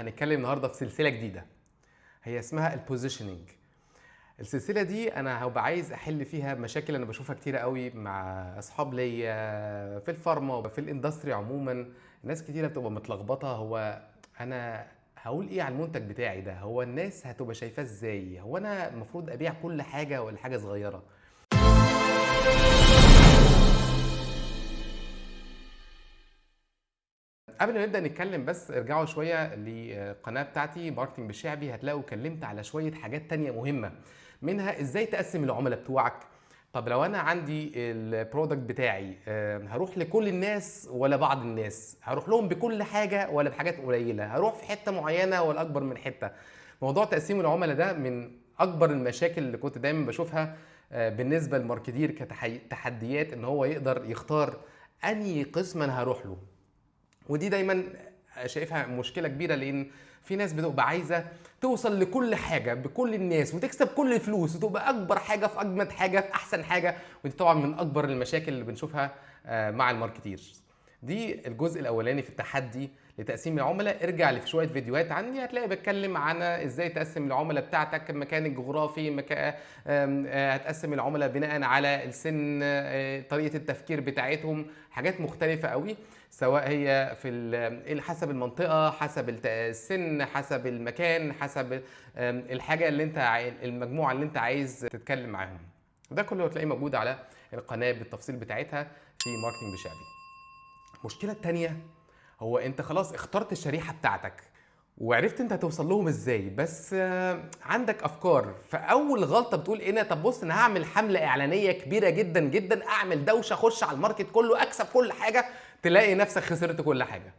هنتكلم النهارده في سلسله جديده. هي اسمها البوزيشننج. السلسله دي انا هبقى عايز احل فيها مشاكل انا بشوفها كتيره قوي مع اصحاب ليا في الفارما وفي الاندستري عموما. ناس كتيره بتبقى متلخبطه، هو انا هقول ايه على المنتج بتاعي ده؟ هو الناس هتبقى شايفاه ازاي؟ هو انا المفروض ابيع كل حاجه ولا حاجه صغيره؟ قبل ما نبدا نتكلم بس ارجعوا شويه للقناه بتاعتي ماركتنج بالشعبي، هتلاقوا اتكلمت على شويه حاجات تانية مهمه، منها ازاي تقسم العملاء بتوعك. طب لو انا عندي البرودكت بتاعي هروح لكل الناس ولا بعض الناس؟ هروح لهم بكل حاجه ولا بحاجات قليله؟ هروح في حته معينه ولا اكبر من حته؟ موضوع تقسيم العملاء ده من اكبر المشاكل اللي كنت دايما بشوفها بالنسبه للماركتير كتحديات، ان هو يقدر يختار انهي قسم انا هروح له. ودي دايما شايفها مشكله كبيره، لان في ناس بتبقى عايزه توصل لكل حاجه بكل الناس وتكسب كل الفلوس وتبقى اكبر حاجه في اجمد حاجه في احسن حاجه. ودي طبعا من اكبر المشاكل اللي بنشوفها مع الماركتير. دي الجزء الاولاني في التحدي لتقسيم العملاء. ارجع لي في شويه فيديوهات عندي هتلاقي بتكلم عن ازاي تقسم العملاء بتاعتك، المكان الجغرافي، هتقسم العملاء بناء على السن، طريقه التفكير بتاعتهم، حاجات مختلفه قوي، سواء هي في حسب المنطقه، حسب السن، حسب المكان، حسب الحاجه اللي انت المجموعه اللي انت عايز تتكلم معاهم. ده كله هتلاقيه موجود على القناه بالتفصيل بتاعتها في ماركتنج بشعبي. المشكله الثانيه هو انت خلاص اخترت الشريحه بتاعتك وعرفت انت هتوصل لهم ازاي، بس عندك افكار. فاول غلطه بتقول ايه؟ طب بص انا هعمل حمله اعلانيه كبيره جدا جدا، اعمل دوشه، اخش على الماركت كله، اكسب كل حاجه، تلاقي نفسك خسرت كل حاجه.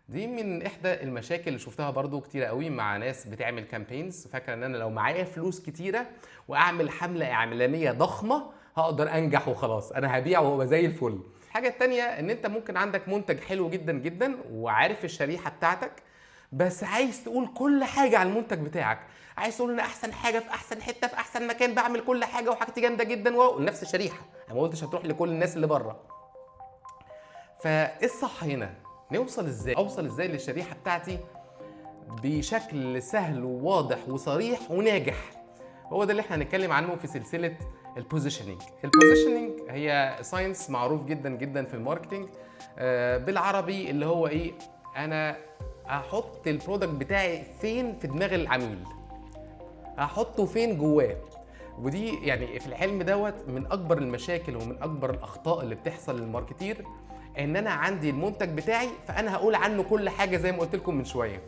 دي من احدى المشاكل اللي شفتها برضو كتيره قوي مع ناس بتعمل كامبينز، فاكره ان انا لو معايا فلوس كتيره واعمل حمله اعلانيه ضخمه هقدر انجح وخلاص، انا هبيع وابقى زي الفل. الحاجه التانيه ان انت ممكن عندك منتج حلو جدا جدا وعارف الشريحه بتاعتك، بس عايز تقول كل حاجه على المنتج بتاعك، عايز تقول ان احسن حاجه في احسن حته في احسن مكان، بعمل كل حاجه وحاجتي جامده جدا ونفس الشريحه. انا ما قلتش هتروح لكل الناس اللي بره. فايه الصح هنا؟ نوصل ازاي؟ اوصل ازاي للشريحه بتاعتي بشكل سهل وواضح وصريح وناجح؟ هو ده اللي احنا هنتكلم عنه في سلسله البوزيشننج. البوزيشننج هي ساينس معروف جدا جدا في الماركتنج، بالعربي اللي هو ايه؟ انا هحط البرودكت بتاعي فين في دماغ العميل، هحطه فين جواه. ودي يعني في الحلم دوت من اكبر المشاكل ومن اكبر الاخطاء اللي بتحصل للماركتير، ان انا عندي المنتج بتاعي فانا هقول عنه كل حاجه زي ما قلت لكم من شويه،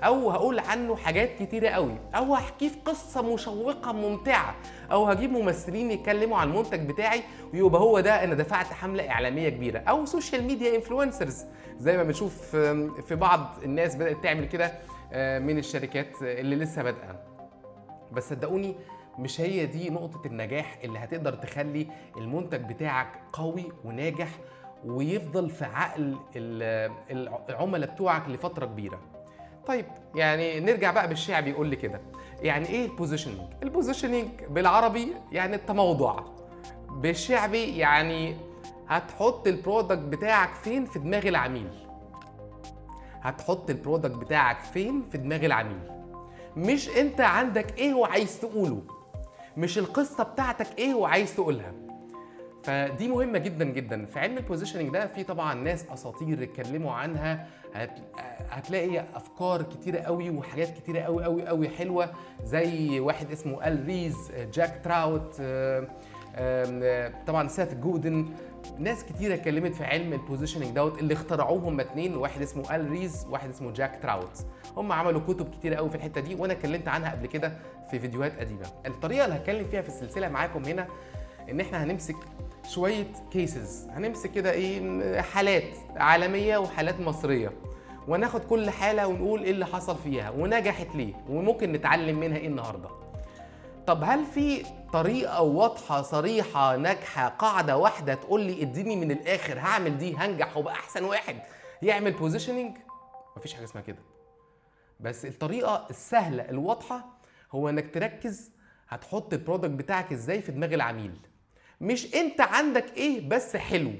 او هقول عنه حاجات كتيره قوي، او هحكيه في قصه مشوقه ممتعه، او هجيب ممثلين يتكلموا عن المنتج بتاعي ويبقى هو ده انا دفعت حمله اعلاميه كبيره، او سوشيال ميديا انفلونسرز زي ما بنشوف في بعض الناس بدات تعمل كده من الشركات اللي لسه بادئه. بس صدقوني مش هي دي نقطة النجاح اللي هتقدر تخلي المنتج بتاعك قوي وناجح ويفضل في عقل العملاء بتوعك لفترة كبيرة. طيب يعني نرجع بقى بالشعبي، يقول لي كده يعني ايه البوزيشننج؟ البوزيشننج بالعربي يعني التموضع، بالشعبي يعني هتحط البرودكت بتاعك فين في دماغ العميل. هتحط البرودكت بتاعك فين في دماغ العميل، مش انت عندك ايه وعايز تقوله، مش القصه بتاعتك ايه وعايز تقولها. فدي مهمه جدا جدا في علم البوزيشننج ده. في طبعا ناس اساطير اتكلموا عنها، هتلاقي افكار كتيره قوي وحاجات كتيره قوي قوي قوي حلوه، زي واحد اسمه آل ريز، جاك تراوت، طبعا سيث جودن. ناس كتيره اتكلمت في علم البوزيشننج دوت، اللي اخترعوه هم اتنين، واحد اسمه آل ريز وواحد اسمه جاك تراوت. هم عملوا كتب كتيره قوي في الحته دي وانا اتكلمت عنها قبل كده في فيديوهات قديمه. الطريقه اللي هتكلم فيها في السلسله معاكم هنا ان احنا هنمسك شويه كيسز، هنمسك كده ايه، حالات عالميه وحالات مصريه، وناخد كل حاله ونقول ايه اللي حصل فيها ونجحت ليه وممكن نتعلم منها ايه النهارده. طب هل في طريقه واضحه صريحه ناجحه، قاعده واحده تقول لي اديني من الاخر هعمل دي هنجح وابقى احسن واحد يعمل بوزيشننج؟ مفيش حاجه اسمها كده. بس الطريقه السهله الواضحه هو انك تركز هتحط البرودكت بتاعك ازاي في دماغ العميل، مش انت عندك ايه بس حلو،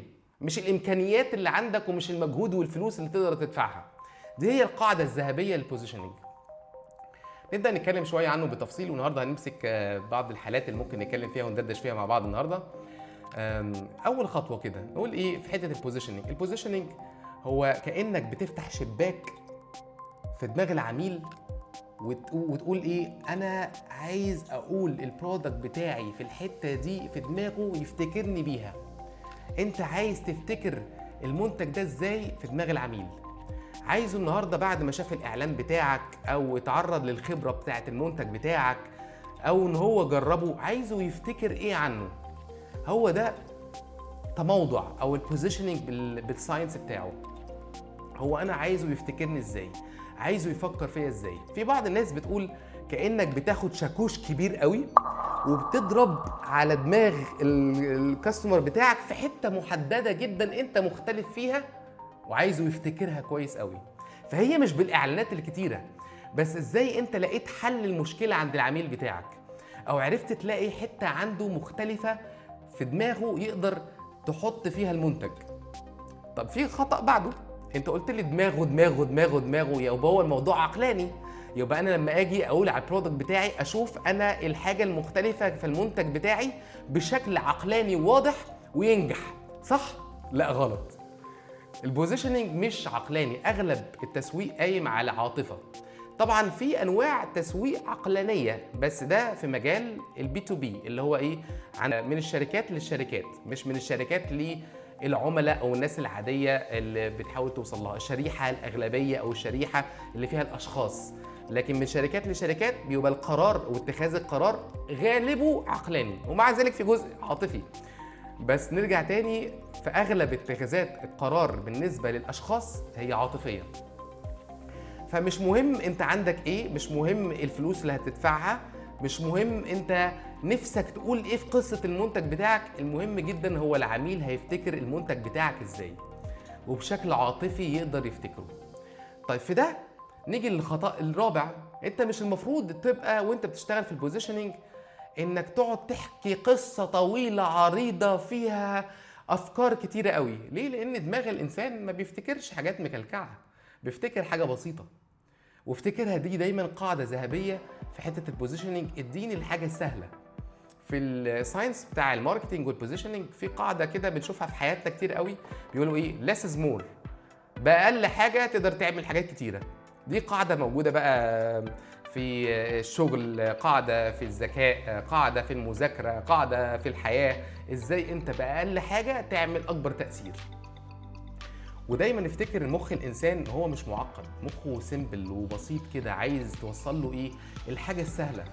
مش الامكانيات اللي عندك ومش المجهود والفلوس اللي تقدر تدفعها. دي هي القاعده الذهبيه للبوزيشننج. نبدا نتكلم شويه عنه بالتفصيل، والنهارده هنمسك بعض الحالات اللي ممكن نتكلم فيها وندردش فيها مع بعض النهارده. اول خطوه كده نقول ايه في حته البوزيشننج. البوزيشننج هو كانك بتفتح شباك في دماغ العميل وتقول ايه، انا عايز اقول البرودكت بتاعي في الحته دي في دماغه يفتكرني بيها. انت عايز تفتكر المنتج ده ازاي في دماغ العميل. عايزه النهارده بعد ما شاف الاعلان بتاعك او اتعرض للخبره بتاعه المنتج بتاعك او ان هو جربه، عايزه يفتكر ايه عنه. هو ده تموضع او البوزيشننج بالساينس بتاعه. هو انا عايزه يفتكرني ازاي، عايزه يفكر فيا ازاي. في بعض الناس بتقول كانك بتاخد شاكوش كبير قوي وبتضرب على دماغ الكاستمر بتاعك في حته محدده جدا انت مختلف فيها وعايزه يفتكرها كويس قوي. فهي مش بالاعلانات الكتيره، بس ازاي انت لقيت حل المشكله عند العميل بتاعك او عرفت تلاقي حته عنده مختلفه في دماغه يقدر تحط فيها المنتج. طب في خطأ بعده، انت قلت لي دماغه دماغه دماغه دماغه، يبقى هو الموضوع عقلاني. يبقى انا لما اجي اقول على البرودكت بتاعي اشوف انا الحاجه المختلفه في المنتج بتاعي بشكل عقلاني واضح وينجح، صح؟ لا غلط. البوزيشننج مش عقلاني، اغلب التسويق قايم على عاطفه. طبعا في انواع تسويق عقلانيه، بس ده في مجال البي تو بي اللي هو ايه، من الشركات للشركات، مش من الشركات للعملاء او الناس العاديه اللي بتحاول توصل لها، الشريحه الاغلبيه او الشريحه اللي فيها الاشخاص. لكن من شركات لشركات بيبقى القرار واتخاذ القرار غالبه عقلاني ومع ذلك في جزء عاطفي. بس نرجع تاني، في اغلب اتخاذات القرار بالنسبه للاشخاص هي عاطفيه. فمش مهم انت عندك ايه، مش مهم الفلوس اللي هتدفعها، مش مهم انت نفسك تقول ايه في قصه المنتج بتاعك. المهم جدا هو العميل هيفتكر المنتج بتاعك ازاي وبشكل عاطفي يقدر يفتكره. طيب في ده نيجي للخطأ الرابع. انت مش المفروض تبقى وانت بتشتغل في البوزيشننج انك تقعد تحكي قصة طويلة عريضة فيها افكار كتيرة قوي. ليه؟ لان دماغ الانسان ما بيفتكرش حاجات مكلكعة، بيفتكر حاجة بسيطة. وافتكرها دي دايما قاعدة ذهبية في حتة البوزيشننج، اديني الحاجة السهلة. في الساينس بتاع الماركتنج والبوزيشننج في قاعدة كده بنشوفها في حياتنا كتير قوي، بيقولوا ايه، less is more. بأقل حاجة تقدر تعمل حاجات كتيرة. دي قاعدة موجودة بقى في الشغل، قاعدة في الذكاء، قاعدة في المذاكرة، قاعدة في الحياة. ازاي انت بأقل حاجة تعمل اكبر تأثير. ودايما نفتكر مخ الانسان هو مش معقد، مخه سيمبل وبسيط كده، عايز توصل له ايه، الحاجة السهلة.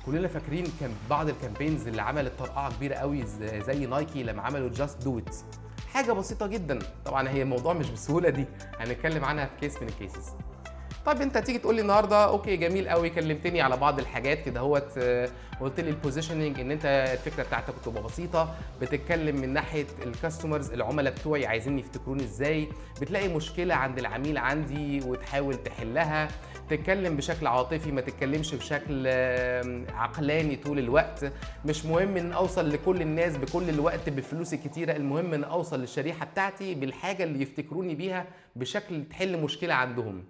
كلنا فاكرين كان بعض الكامبينز اللي عملت طرقعة كبيرة قوي زي نايكي لما عملوا جاست دو ات. حاجة بسيطة جدا. طبعا هي الموضوع مش بالسهولة دي، هنتكلم عنها في كيس من الكيسز. طيب انت تيجي تقول لي النهارده اوكي جميل قوي، كلمتني على بعض الحاجات كده اهوت، قلت لي البوزيشننج ان انت الفكره بتاعتك تبقى بسيطه، بتتكلم من ناحيه الكاستمرز العملاء بتوعي عايزين يفتكروني ازاي، بتلاقي مشكله عند العميل عندي وتحاول تحلها، تتكلم بشكل عاطفي ما تتكلمش بشكل عقلاني طول الوقت. مش مهم ان اوصل لكل الناس بكل الوقت بالفلوس الكتيره، المهم ان اوصل للشريحه بتاعتي بالحاجه اللي يفتكروني بيها بشكل تحل مشكله عندهم،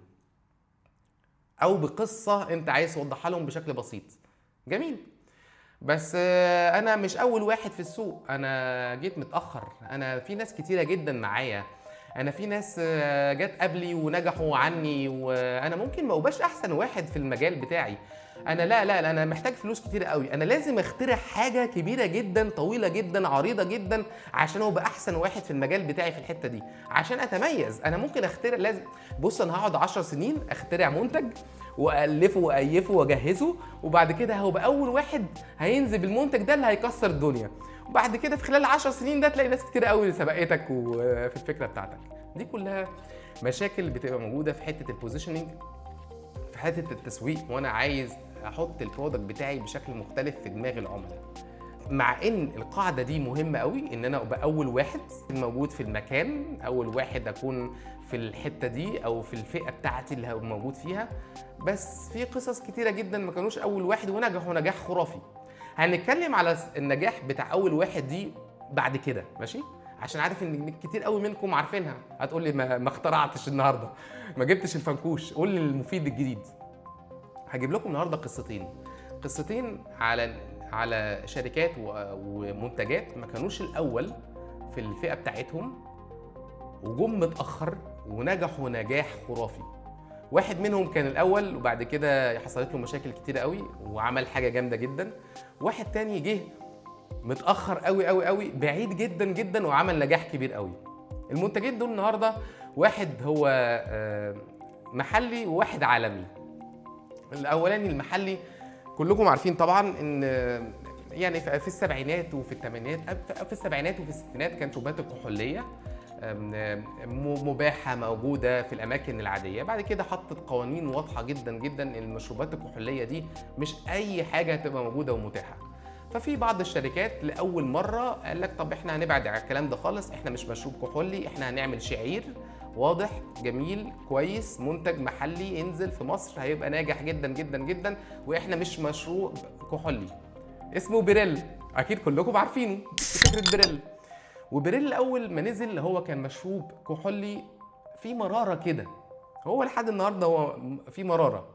او بقصه انت عايز توضحها لهم بشكل بسيط. جميل. بس انا مش اول واحد في السوق، انا جيت متاخر، انا في ناس كتيره جدا معايا، انا في ناس جت قبلي ونجحوا عني، وانا ممكن ما ابقاش احسن واحد في المجال بتاعي. انا لا انا محتاج فلوس كتير قوي، انا لازم اخترع حاجه كبيره جدا طويله جدا عريضه جدا عشان ابقى احسن واحد في المجال بتاعي في الحته دي، عشان اتميز. انا ممكن اخترع، لازم بص انا هقعد 10 سنين اخترع منتج والفه وايفه واجهزه، وبعد كده هبقى اول واحد هينزل بالمنتج ده اللي هيكسر الدنيا. وبعد كده في خلال 10 سنين ده تلاقي ناس كتير قوي سبقتك وفي الفكره بتاعتك. دي كلها مشاكل بتبقى موجوده في حته البوزيشننج، في حته التسويق، وانا عايز احط البرودكت بتاعي بشكل مختلف في دماغ العملاء. مع ان القاعده دي مهمه قوي، ان انا ابقى اول واحد موجود في المكان، اول واحد اكون في الحته دي او في الفئه بتاعتي اللي هبقى موجود فيها. بس في قصص كتيره جدا ما كانوش اول واحد ونجحوا نجاح خرافي. هنتكلم على النجاح بتاع اول واحد دي بعد كده، ماشي؟ عشان عارف ان كتير قوي منكم عارفينها. هتقول لي ما اخترعتش النهارده، ما جبتش الفنكوش، قول لي المفيد الجديد. هجيب لكم النهارده قصتين على شركات ومنتجات ما كانوش الاول في الفئه بتاعتهم، وجم متاخر ونجحوا نجاح خرافي. واحد منهم كان الاول وبعد كده حصلت له مشاكل كتيره قوي وعمل حاجه جامده جدا. واحد تاني جه متاخر قوي قوي قوي، بعيد جدا جدا، وعمل نجاح كبير قوي. المنتجين دول النهارده واحد هو محلي وواحد عالمي. الاولاني المحلي كلكم عارفين طبعا ان يعني في السبعينات وفي الثمانينات، في السبعينات وفي الستينات كانت المشروبات الكحوليه مباحه موجوده في الاماكن العاديه. بعد كده حطت قوانين واضحه جدا جدا ان المشروبات الكحوليه دي مش اي حاجه هتبقى موجوده ومتاحه. ففي بعض الشركات لاول مره قال لك طب احنا هنبعد عن الكلام ده خالص، احنا مش مشروب كحولي، احنا هنعمل شعير واضح جميل كويس، منتج محلي ينزل في مصر هيبقى ناجح جدا جدا جدا، واحنا مش مشروب كحولي. اسمه بريل، اكيد كلكم عارفينه، فكره بريل. وبريل اول ما نزل هو كان مشروب كحولي فيه مراره كده، هو لحد النهارده هو فيه مراره.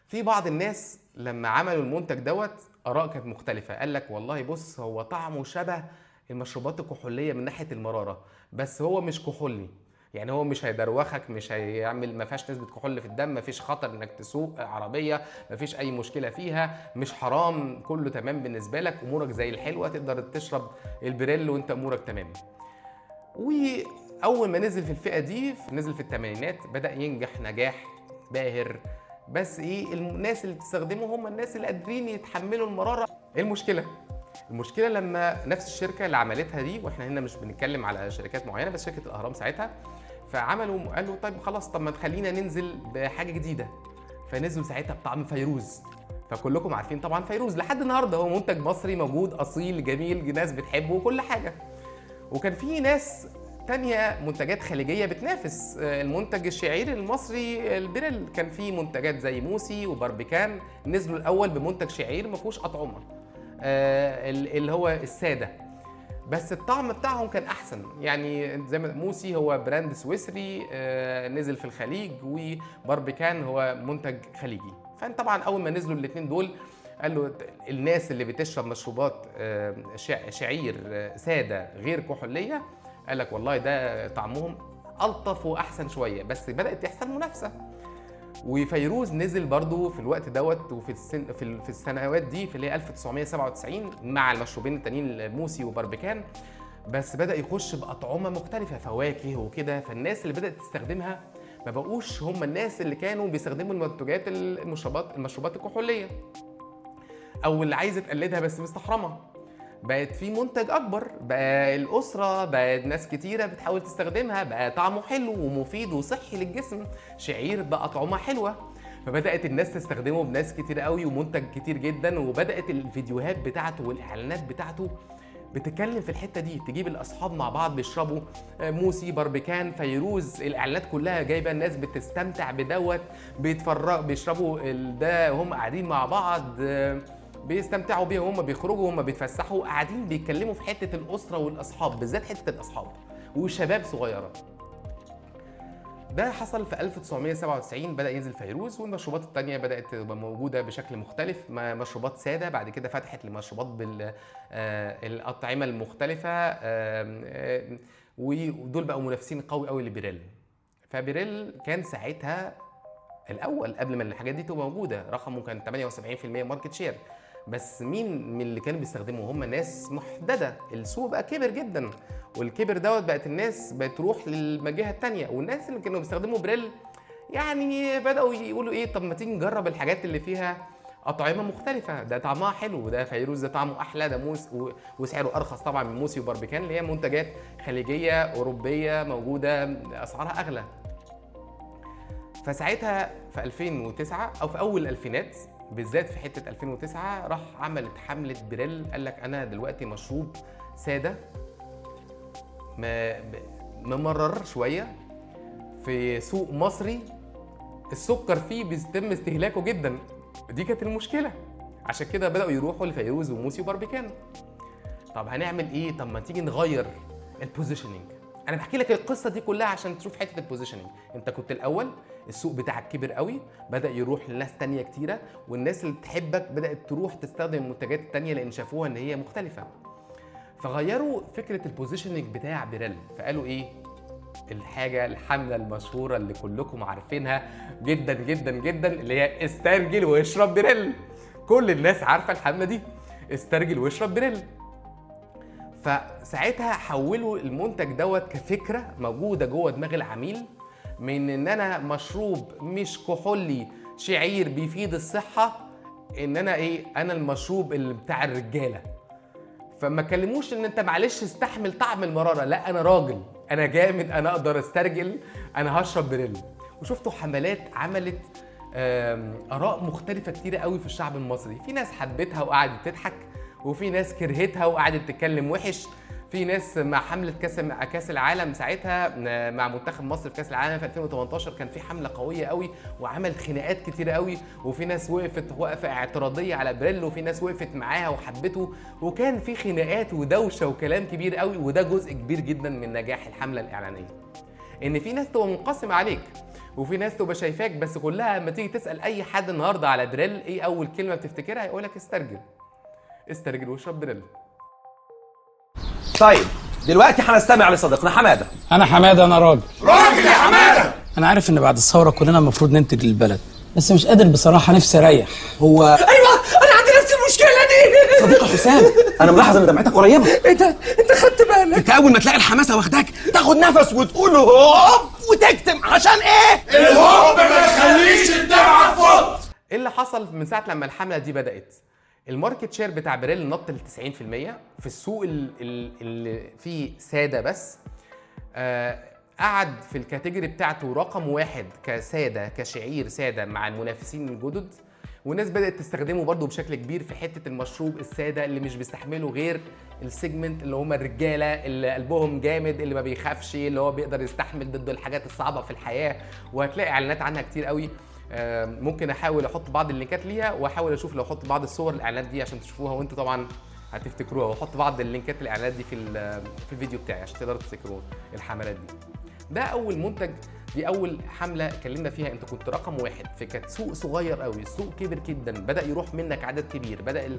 في بعض الناس لما عملوا المنتج دوت اراء كانت مختلفه، قال لك والله بص هو طعمه شبه المشروبات الكحوليه من ناحيه المراره، بس هو مش كحولي، يعني هو مش هيدروخك، مش هيعمل، ما فيهاش نسبه كحول في الدم، ما فيش خطر انك تسوق عربيه، ما فيش اي مشكله فيها، مش حرام، كله تمام بالنسبه لك، امورك زي الحلوه، تقدر تشرب البريل وانت امورك تمام. واول ما نزل في الفئه دي، نزل في الثمانينات، بدا ينجح نجاح باهر. بس ايه، الناس اللي بتستخدمه هم الناس اللي قادرين يتحملوا المراره. ايه المشكله لما نفس الشركه اللي عملتها دي، واحنا هنا مش بنتكلم على شركات معينه بس شركه الاهرام ساعتها، قالوا طيب خلاص، طب ما تخلينا ننزل بحاجه جديده. فنزلوا ساعتها بطعم فيروز. فكلكم عارفين طبعا فيروز لحد النهارده هو منتج مصري موجود اصيل جميل، ناس بتحبه وكل حاجه. وكان في ناس تانية منتجات خليجية بتنافس المنتج الشعير المصري البريل. كان في منتجات زي موسي وباربيكان نزلوا الأول بمنتج شعير ما فيهوش أطعمة، اللي هو السادة، بس الطعم بتاعهم كان أحسن. يعني زي ما موسي هو براند سويسري نزل في الخليج، وباربيكان هو منتج خليجي. فانت طبعا أول ما نزلوا الاتنين دول قالوا الناس اللي بتشرب مشروبات شعير سادة غير كحولية، قال لك والله ده طعمهم ألطف وأحسن شوية، بس بدأت تحصل منافسة. وفيروز نزل برضو في الوقت دوت، وفي في السنوات دي في اللي هي 1997 مع المشروبين التانيين موسي وباربيكان، بس بدأ يخش بأطعمة مختلفة، فواكه وكده. فالناس اللي بدأت تستخدمها ما بقوش هم الناس اللي كانوا بيستخدموا المنتجات المشروبات الكحولية، أو اللي عايزة تقلدها بس مستحرمة. بقت في منتج اكبر، بقى الاسره، بقى ناس كتيره بتحاول تستخدمها، بقى طعمه حلو ومفيد وصحي للجسم، شعير بقى طعمه حلوه. فبدات الناس تستخدمه بناس كتير قوي ومنتج كتير جدا، وبدات الفيديوهات بتاعته والاعلانات بتاعته بتتكلم في الحته دي، تجيب الاصحاب مع بعض بيشربوا موسي باربيكان فيروز، الاعلانات كلها جايبه الناس بتستمتع بدوت، بيشربوا ده وهم قاعدين مع بعض، بيستمتعوا بيها وهم بيخرجوا وهم بيتفسحوا، قاعدين بيتكلموا في حته الاسره والاصحاب، بالذات حته الاصحاب وشباب صغيره. ده حصل في 1997 بدا ينزل فيروز، والمشروبات الثانيه بدات تبقى موجوده بشكل مختلف، مشروبات ساده، بعد كده فتحت لمشروبات بالاطعمه المختلفه، ودول بقوا منافسين قوي قوي لبيريل. فبيريل كان ساعتها الاول قبل ما الحاجات دي تبقى موجوده، رقمه كان 78% ماركت شير. بس مين من اللي كانوا بيستخدموا؟ هم ناس محدده، السوق بقى كبر جدا، والكبر دوت بقت الناس بتروح للجهه الثانيه، والناس اللي كانوا بيستخدموا بريل يعني بداوا يقولوا ايه، طب ما تيجي نجرب الحاجات اللي فيها اطعمه مختلفه، ده طعمها حلو، ده فيروز ده طعمه احلى، ده موس وسعره ارخص طبعا من موسي وباربيكان اللي هي منتجات خليجيه اوروبيه موجوده اسعارها اغلى. فساعتها في 2009 او في اول الالفينات بالذات، في حته 2009 راح عملت حمله بريل، قال لك انا دلوقتي مشروب ساده ممرر شويه في سوق مصري السكر فيه بيتم استهلاكه جدا، دي كانت المشكله. عشان كده بداوا يروحوا لفيروز وموسي وباربيكان. طب هنعمل ايه؟ طب ما تيجي نغير البوزيشننج. انا بحكي لك القصه دي كلها عشان تشوف حته البوزيشننج. انت كنت الاول السوق بتاعك كبر قوي، بدا يروح لناس تانية كتيره، والناس اللي تحبك بدات تروح تستخدم المنتجات التانية لان شافوها ان هي مختلفه. فغيروا فكره البوزيشننج بتاع بيريل، فقالوا ايه؟ الحمله المشهوره اللي كلكم عارفينها جدا جدا جدا، اللي هي استرجل واشرب بيريل. كل الناس عارفه الحمله دي، استرجل واشرب بيريل. فساعتها حولوا المنتج دوت كفكره موجوده جوه دماغ العميل، من ان انا مشروب مش كحولي شعير بيفيد الصحه، ان انا ايه؟ انا المشروب اللي بتاع الرجاله. فما كلموش ان انت معلش استحمل طعم المراره، لا انا راجل، انا جامد، انا اقدر استرجل، انا هشرب بريل. وشفتوا حملات عملت اراء مختلفه كتيره قوي في الشعب المصري. في ناس حبتها وقعدت تضحك، وفي ناس كرهتها وقعدت تتكلم وحش. في ناس مع حمله كاس العالم ساعتها، مع منتخب مصر في كاس العالم في 2018 كان في حمله قويه قوي وعملت خناقات كتيره قوي، وفي ناس وقفه اعتراضيه على بريل، وفي ناس وقفت معاها وحبته، وكان في خناقات ودوشه وكلام كبير قوي. وده جزء كبير جدا من نجاح الحمله الاعلانيه، ان في ناس تبقى منقسمه عليك، وفي ناس تبقى شايفاك، بس كلها لما تيجي تسال اي حد النهارده على بريل ايه اول كلمه بتفتكرها؟ يقول لك استرجل، استرجل واشرب بريل. طيب دلوقتي هنستمع لصديقنا حماده. انا حماده، انا راجل يا حماده. انا عارف ان بعد الثوره كلنا المفروض ننتج للبلد، بس مش قادر بصراحه، نفسي اريح. هو ايوه انا عندي نفس المشكله دي. صديقي حسام، انا ملاحظ ان دمعتك قريبه. انت خدت بالك؟ انت اول ما تلاقي الحماسه واخداك تاخد نفس وتقول هوب وتكتم. عشان ايه؟ الهوب ما تخليش الدمعه تفض. ايه اللي حصل من ساعه لما الحمله دي بدات؟ الماركت شير بتاع بريل نط ل 90% في السوق اللي فيه ساده بس. قعد في الكاتيجوري بتاعته رقم واحد كساده، كشعير ساده مع المنافسين الجدد، والناس بدات تستخدمه برضه بشكل كبير في حته المشروب الساده اللي مش بيستحملوا غير السيجمنت اللي هم الرجاله اللي قلبهم جامد، اللي ما بيخافش، اللي هو بيقدر يستحمل ضد الحاجات الصعبه في الحياه. وهتلاقي اعلانات عنها كتير قوي. ممكن احاول احط بعض اللينكات ليها، واحاول اشوف لو احط بعض الصور الاعلانات دي عشان تشوفوها وانتوا طبعا هتفتكروها، واحط بعض اللينكات الاعلانات دي في الفيديو بتاعي عشان تقدروا تفتكروا الحملات دي. ده اول منتج، دي اول حمله اتكلمنا فيها. انت كنت رقم واحد في كانت سوق صغير قوي، السوق كبر جدا، بدا يروح منك عدد كبير، بدا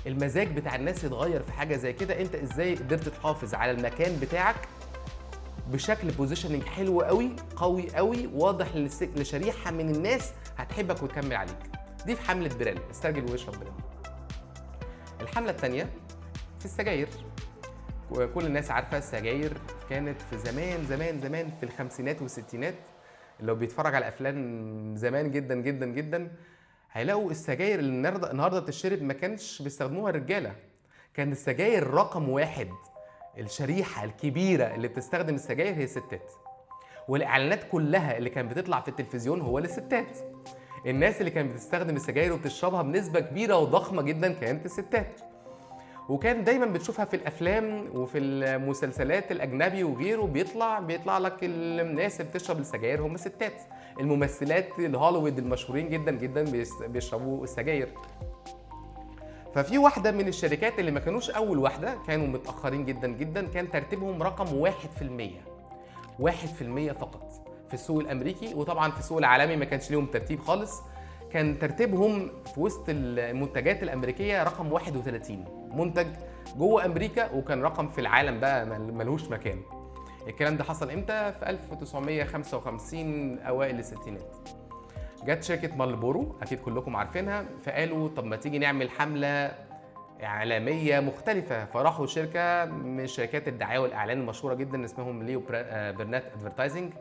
المزاج بتاع الناس يتغير في حاجه زي كده. انت ازاي قدرت تحافظ على المكان بتاعك بشكل بوزيشننج حلو قوي، قوي قوي، واضح لشريحه من الناس هتحبك وتكمل عليك. دي في حمله بريل، استرجل واشرب بريل. الحمله الثانيه في السجاير. كل الناس عارفه السجاير كانت في زمان زمان زمان في الخمسينات والستينات. لو بيتفرج على افلام زمان جدا جدا جدا هيلاقوا السجاير اللي النهارده بتشرب ما كانش بيستخدموها الرجاله. كان السجاير رقم واحد، الشريحه الكبيره اللي بتستخدم السجاير هي الستات، والاعلانات كلها اللي كانت بتطلع في التلفزيون هو للستات. الناس اللي كانت بتستخدم السجاير وبتشربها بنسبه كبيره وضخمه جدا كانت الستات. وكان دايما بتشوفها في الافلام وفي المسلسلات الاجنبي وغيره، بيطلع لك الناس اللي بتشرب السجاير هم ستات. الممثلات الهوليوود المشهورين جدا جدا بيشربوا السجاير. ففي واحده من الشركات اللي ما كانوش اول واحده، كانوا متاخرين جدا جدا، كان ترتيبهم رقم 1%، 1% فقط في السوق الامريكي. وطبعا في السوق العالمي ما كانش ليهم ترتيب خالص. كان ترتيبهم في وسط المنتجات الامريكيه رقم 31 منتج جوه امريكا، وكان رقم في العالم بقى ملهوش مكان. الكلام ده حصل امتى؟ في 1955 اوائل الستينات. جت شركه مارلبورو، اكيد كلكم عارفينها، فقالوا طب ما تيجي نعمل حمله اعلاميه مختلفه. فراحوا شركه من شركات الدعايه والاعلان المشهوره جدا اسمهم ليو برنات ادفرتايزنج،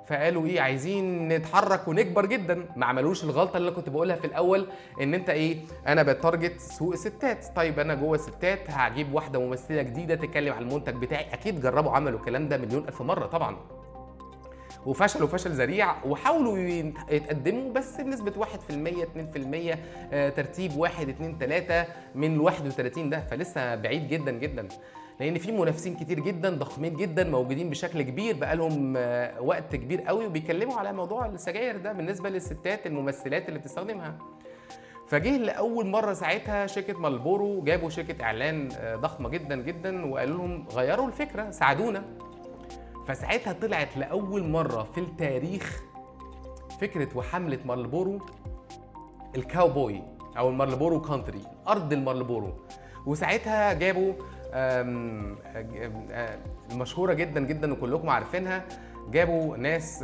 فقالوا ايه؟ عايزين نتحرك ونكبر جدا. ما عملوش الغلطه اللي انا كنت بقولها في الاول، ان انت ايه؟ انا بتارجت سوق ستات. طيب انا جوه ستات هجيب واحده ممثله جديده تتكلم عن المنتج بتاعي. اكيد جربوا عملوا الكلام ده مليون الف مره طبعا، وفشلوا فشل ذريع، وحاولوا يتقدموا بس بنسبه 1% 2%، ترتيب 1 2 3 من ال 31 ده، فلسه بعيد جدا جدا. لان في منافسين كتير جدا ضخمين جدا موجودين بشكل كبير بقالهم وقت كبير قوي، وبيتكلموا على موضوع السجاير ده بالنسبه للستات الممثلات اللي بتستخدمها. فجه لاول مره ساعتها شركه مالبورو، جابوا شركه اعلان ضخمه جدا جدا وقالوا لهم غيروا الفكره، ساعدونا. فساعتها طلعت لاول مره في التاريخ فكره وحمله مالبورو الكاوبوي او المارلبورو كانتري، ارض المارلبورو. وساعتها جابوا المشهوره جدا جدا وكلكم عارفينها، جابوا ناس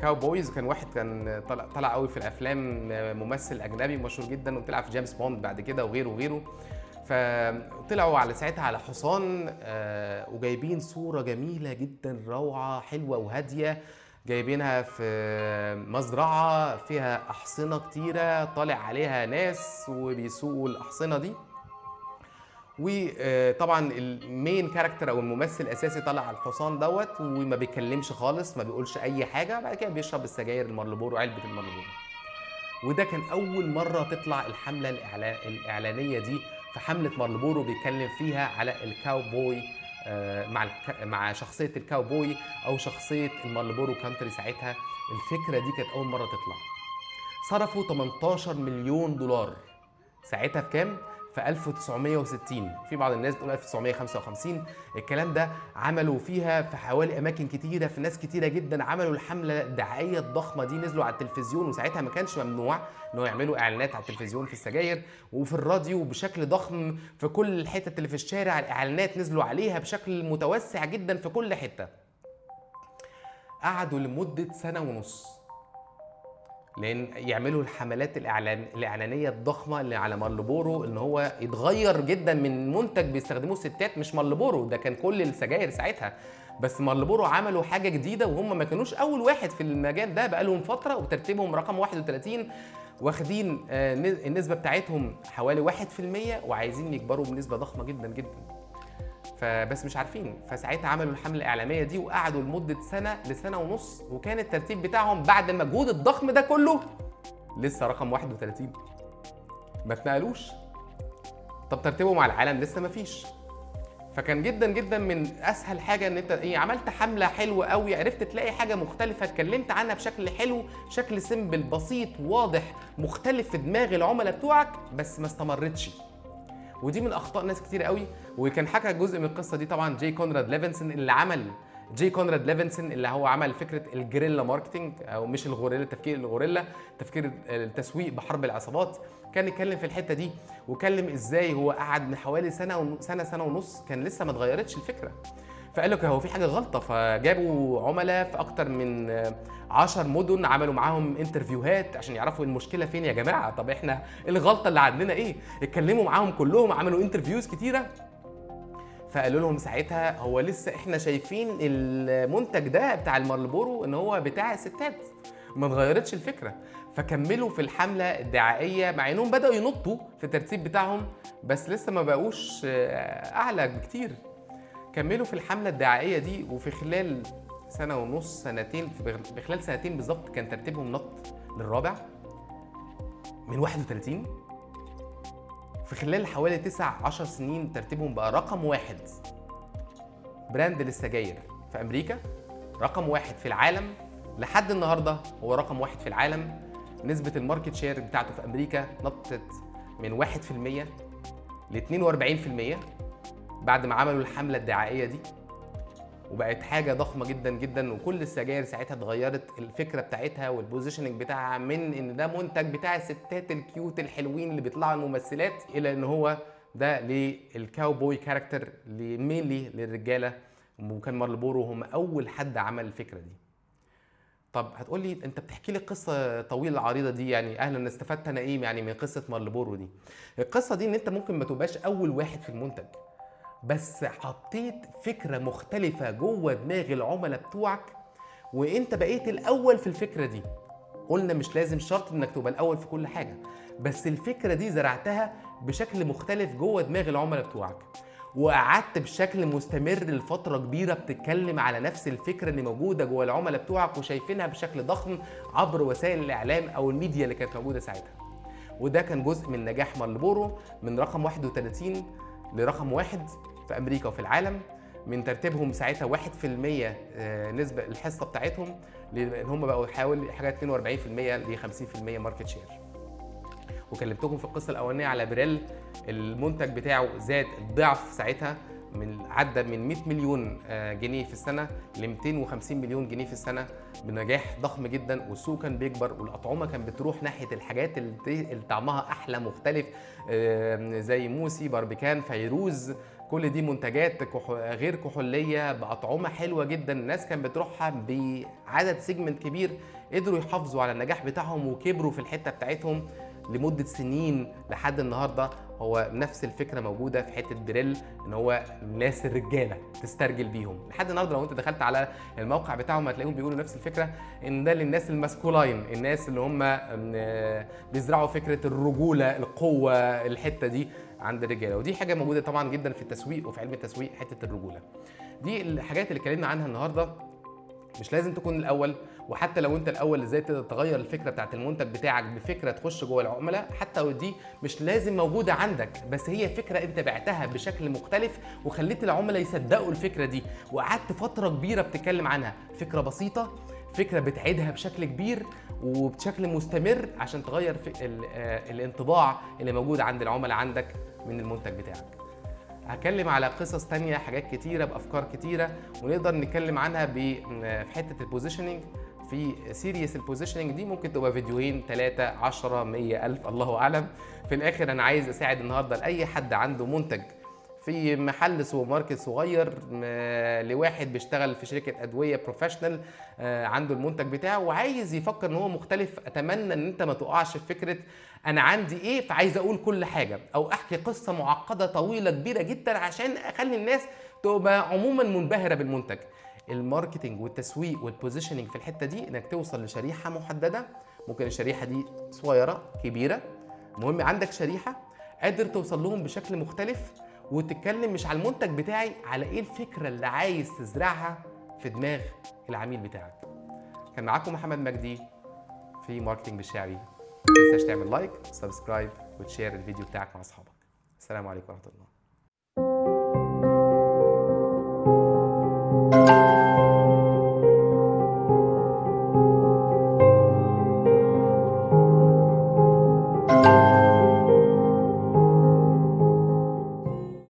كاوبويز. كان واحد كان طلع قوي في الافلام، ممثل اجنبي مشهور جدا وطلع في جيمس بوند بعد كده وغيره وغيره. فطلعوا على ساعتها على حصان وجايبين صوره جميله جدا روعه حلوه وهاديه، جايبينها في مزرعه فيها احصنه كتيره طالع عليها ناس وبيسوقوا الاحصنه دي. وطبعا المين كاركتر او الممثل الاساسي طالع على الحصان دوت وما بيتكلمش خالص، ما بيقولش اي حاجه، بعد كده بيشرب السجاير المارلبورو، علبه المارلبورو. وده كان اول مره تطلع الحمله الاعلانيه دي، في حمله مارلبورو بيتكلم فيها على الكاوبوي مع شخصيه الكاوبوي او شخصيه المارلبورو كانتري. ساعتها الفكره دي كانت اول مره تطلع. صرفوا 18 مليون دولار ساعتها في كام؟ في 1960. في بعض الناس بتقول 1955. الكلام ده عملوا فيها في حوالي اماكن كتيره، في ناس كتيره جدا عملوا الحمله الدعائيه الضخمه دي، نزلوا على التلفزيون. وساعتها ما كانش ممنوع ان هو يعملوا اعلانات على التلفزيون في السجاير وفي الراديو بشكل ضخم في كل الحتت اللي في الشارع، الاعلانات نزلوا عليها بشكل متوسع جدا في كل حته. قعدوا لمده سنه ونص لان يعملوا الحملات الاعلانيه الضخمه اللي على مارلبورو، ان هو يتغير جدا من منتج بيستخدموه الستات. مش مارلبورو ده كان كل السجاير ساعتها، بس مارلبورو عملوا حاجه جديده وهم ما كانوش اول واحد في المجال ده، بقالهم فتره وترتيبهم رقم 31، واخدين النسبه بتاعتهم حوالي 1% وعايزين يكبروا بنسبه ضخمه جدا جدا، فبس مش عارفين. فساعتها عملوا الحمله الاعلاميه دي وقعدوا لمده سنه لسنه ونص، وكان الترتيب بتاعهم بعد المجهود الضخم ده كله لسه رقم 31، ما اتنقلوش. طب ترتيبهم على العالم لسه ما فيش. فكان جدا جدا من اسهل حاجه ان انت عملت حمله حلوه قوي، عرفت تلاقي حاجه مختلفه، اتكلمت عنها بشكل حلو، شكل سيمبل بسيط واضح مختلف في دماغ العملاء بتوعك، بس ما استمرتش. ودي من اخطاء ناس كتير قوي. وكان حكى جزء من القصه دي طبعا جي كونراد ليفنسون، اللي عمل اللي هو عمل فكره الجريلا ماركتنج، او مش الغوريلا، تفكير الغوريلا، تفكير التسويق بحرب العصابات. كان يتكلم في الحته دي وكلم ازاي هو قعد من حوالي سنه ونص كان لسه ما اتغيرتش الفكره. فقال لك هو في حاجه غلطه، فجابوا عملاء في اكتر من 10 مدن، عملوا معاهم انترفيوهات عشان يعرفوا المشكله فين يا جماعه. طب احنا الغلطه اللي عندنا ايه؟ اتكلموا معاهم كلهم، عملوا انترفيوز كتيره. فقالوا لهم ساعتها هو لسه احنا شايفين المنتج ده بتاع المارلبورو ان هو بتاع الستات، ما اتغيرتش الفكره. فكملوا في الحمله الدعائيه مع انهم بداوا ينطوا في الترتيب بتاعهم، بس لسه ما بقوش اعلى بكتير. كملوا في الحمله الدعائيه دي، وفي خلال سنه ونص سنتين، بخلال سنتين بالظبط كان ترتيبهم نط للرابع من 31. في خلال حوالي 9-10 سنين ترتيبهم بقى رقم 1 براند للسجاير في امريكا، رقم 1 في العالم. لحد النهارده هو رقم 1 في العالم. نسبه الماركت شير بتاعته في امريكا نطت من 1% ل 42% بعد ما عملوا الحمله الدعائيه دي، وبقت حاجه ضخمه جدا جدا. وكل السجاير ساعتها اتغيرت الفكره بتاعتها والبوزيشننج بتاعها من ان ده منتج بتاع الستات الكيوت الحلوين اللي بيطلعوا الممثلات، الى ان هو ده للكاوبوي كاركتر مينلي للرجاله. وكان مارلبورو هم اول حد عمل الفكره دي. طب هتقول لي انت بتحكي لي قصه طويله العريضه دي، يعني اهلا استفدت انا ايه يعني من قصه مارلبورو دي؟ القصه دي ان انت ممكن ما تبقاش اول واحد في المنتج، بس حطيت فكرة مختلفة جوه دماغ العملاء بتوعك وانت بقيت الاول في الفكرة دي. قلنا مش لازم شرط انك تبقى الاول في كل حاجة، بس الفكرة دي زرعتها بشكل مختلف جوه دماغ العملاء بتوعك، وقعدت بشكل مستمر لفترة كبيرة بتتكلم على نفس الفكرة اللي موجودة جوه العملاء بتوعك وشايفينها بشكل ضخم عبر وسائل الاعلام او الميديا اللي كانت موجودة ساعتها. وده كان جزء من نجاح مارلبورو، من رقم 31 لرقم 1 في امريكا وفي العالم، من ترتيبهم ساعتها 1% نسبه الحصه بتاعتهم، لان هم بقوا حوالي حاجه 42% ل 50% ماركت شير. وكلمتكم في القصه الاولانيه على بريل، المنتج بتاعه زاد الضعف ساعتها، عدى من 100 مليون جنيه في السنه ل 250 مليون جنيه في السنه بنجاح ضخم جدا، والسوق كان بيكبر والاطعمه كانت بتروح ناحيه الحاجات اللي طعمها احلى مختلف، زي موسي، باربيكان، فيروز. كل دي منتجات غير كحوليه باطعمه حلوه جدا، الناس كانت بتروحها بعدد سيجمنت كبير، قدروا يحافظوا على النجاح بتاعهم وكبروا في الحته بتاعتهم لمده سنين لحد النهارده. هو نفس الفكره موجوده في حته بريل، ان هو الناس الرجاله تسترجل بيهم لحد النهارده. لو انت دخلت على الموقع بتاعهم هتلاقيهم بيقولوا نفس الفكره، ان ده للناس الماسكولاين، الناس اللي هم بيزرعوا فكره الرجوله، القوه، الحته دي عند الرجاله. ودي حاجه موجوده طبعا جدا في التسويق وفي علم التسويق، حته الرجوله. دي الحاجات اللي اتكلمنا عنها النهارده. مش لازم تكون الاول، وحتى لو انت الاول ازاي تقدر تغير الفكره بتاعت المنتج بتاعك بفكره تخش جوه العملاء، حتى ودي مش لازم موجوده عندك، بس هي فكره انت بعتها بشكل مختلف وخليت العملاء يصدقوا الفكره دي، وقعدت فتره كبيره بتتكلم عنها. فكره بسيطه، فكره بتعيدها بشكل كبير وبشكل مستمر عشان تغير في الانطباع اللي موجود عند العملاء عندك من المنتج بتاعك. هتكلم على قصص تانية، حاجات كتيرة بأفكار كتيرة، ونقدر نتكلم عنها في حتة البوزيشننج. في سيريس البوزيشننج دي ممكن تبقى فيديوهين، 3، 10، 100، 1000، الله أعلم. في الآخر أنا عايز أساعد النهاردة لأي حد عنده منتج في محل سوبر ماركت صغير، لواحد بيشتغل في شركه ادويه بروفيشنال، عنده المنتج بتاعه وعايز يفكر ان هو مختلف. اتمنى ان انت ما تقعش في فكره انا عندي ايه فعايز اقول كل حاجه، او احكي قصه معقده طويله كبيره جدا عشان اخلي الناس تبقى عموما منبهره بالمنتج. الماركتنج والتسويق والبوزيشننج في الحته دي انك توصل لشريحه محدده، ممكن الشريحه دي صغيره كبيره، المهم عندك شريحه قادر توصل لهم بشكل مختلف، وتتكلم مش على المنتج بتاعي، على ايه الفكره اللي عايز تزرعها في دماغ العميل بتاعك. كان معاكم محمد مجدي في ماركتنج بالشعبي. ما تنساش تعمل لايك، سبسكرايب، وتشير الفيديو بتاعك مع اصحابك. السلام عليكم ورحمه الله.